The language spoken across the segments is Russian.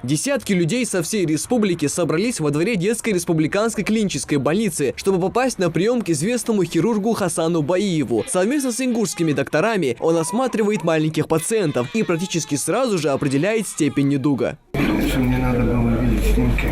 Десятки людей со всей республики собрались во дворе детской республиканской клинической больницы, чтобы попасть на прием к известному хирургу Хасану Баиеву. Совместно с ингушскими докторами он осматривает маленьких пациентов и практически сразу же определяет степень недуга. Мне надо было видеть снимки.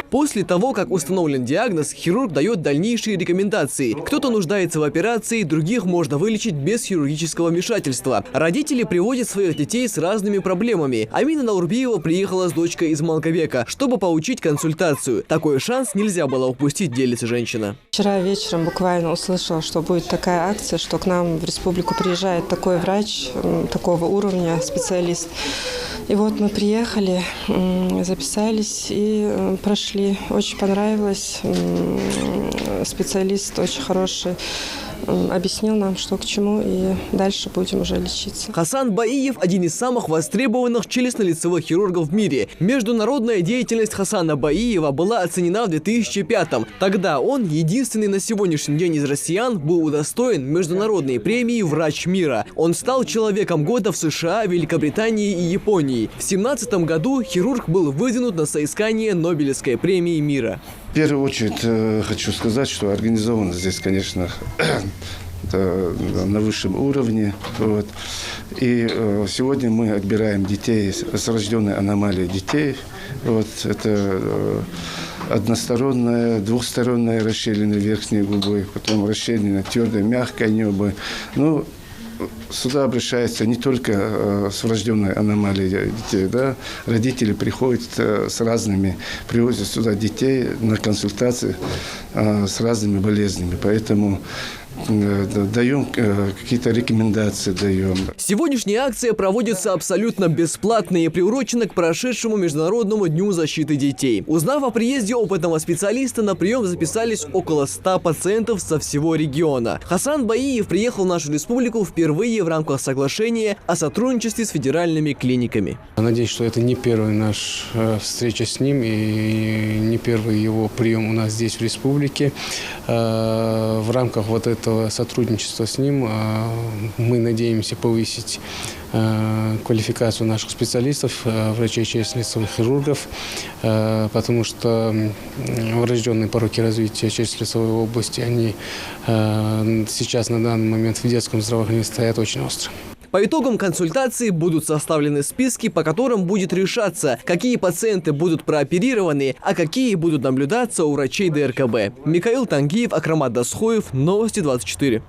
После того, как установлен диагноз, хирург дает дальнейшие рекомендации. Кто-то нуждается в операции, других можно вылечить без хирургического вмешательства. Родители приводят своих детей с разными проблемами. Амина Наурбиева приехала с дочкой из Малгобека, чтобы получить консультацию. Такой шанс нельзя было упустить, делится женщина. Вчера вечером буквально услышала, что будет такая акция, что к нам в республику приезжает такой врач, такого уровня, специалист. И вот мы приехали, записались и прошли. Очень понравилось. Специалист очень хороший. Объяснил нам, что к чему, и дальше будем уже лечиться. Хасан Баиев – один из самых востребованных челюстно-лицевых хирургов в мире. Международная деятельность Хасана Баиева была оценена в 2005-м. Тогда он, единственный на сегодняшний день из россиян, был удостоен международной премии «Врач мира». Он стал человеком года в США, Великобритании и Японии. В 2017 году хирург был выдвинут на соискание Нобелевской премии мира. В первую очередь хочу сказать, что организовано здесь, конечно, на высшем уровне. Вот. И сегодня мы отбираем детей с рожденной аномалией детей. Вот. Это односторонное, двухсторонное расщелина верхней губы, потом расщелина твердой, мягкой небы. Ну, сюда обращаются не только с врожденной аномалией детей, да? Родители приходят с разными, привозят сюда детей на консультации с разными болезнями, поэтому даем какие-то рекомендации, даем. Сегодняшняя акция проводится абсолютно бесплатно и приурочена к прошедшему Международному дню защиты детей. Узнав о приезде опытного специалиста, на прием записались около 100 пациентов со всего региона. Хасан Баиев приехал в нашу республику впервые в рамках соглашения о сотрудничестве с федеральными клиниками. Надеюсь, что это не первая наша встреча с ним и не первый его прием у нас здесь в республике. В рамках вот этого сотрудничества с ним мы надеемся повысить квалификацию наших специалистов, врачей челюстно-лицевых хирургов, потому что врожденные пороки развития челюстно-лицевой области, они сейчас на данный момент в детском здравоохранении стоят очень остро. По итогам консультации будут составлены списки, по которым будет решаться, какие пациенты будут прооперированы, а какие будут наблюдаться у врачей ДРКБ. Михаил Тангиев, Акрамат Дасхоев, Новости 24.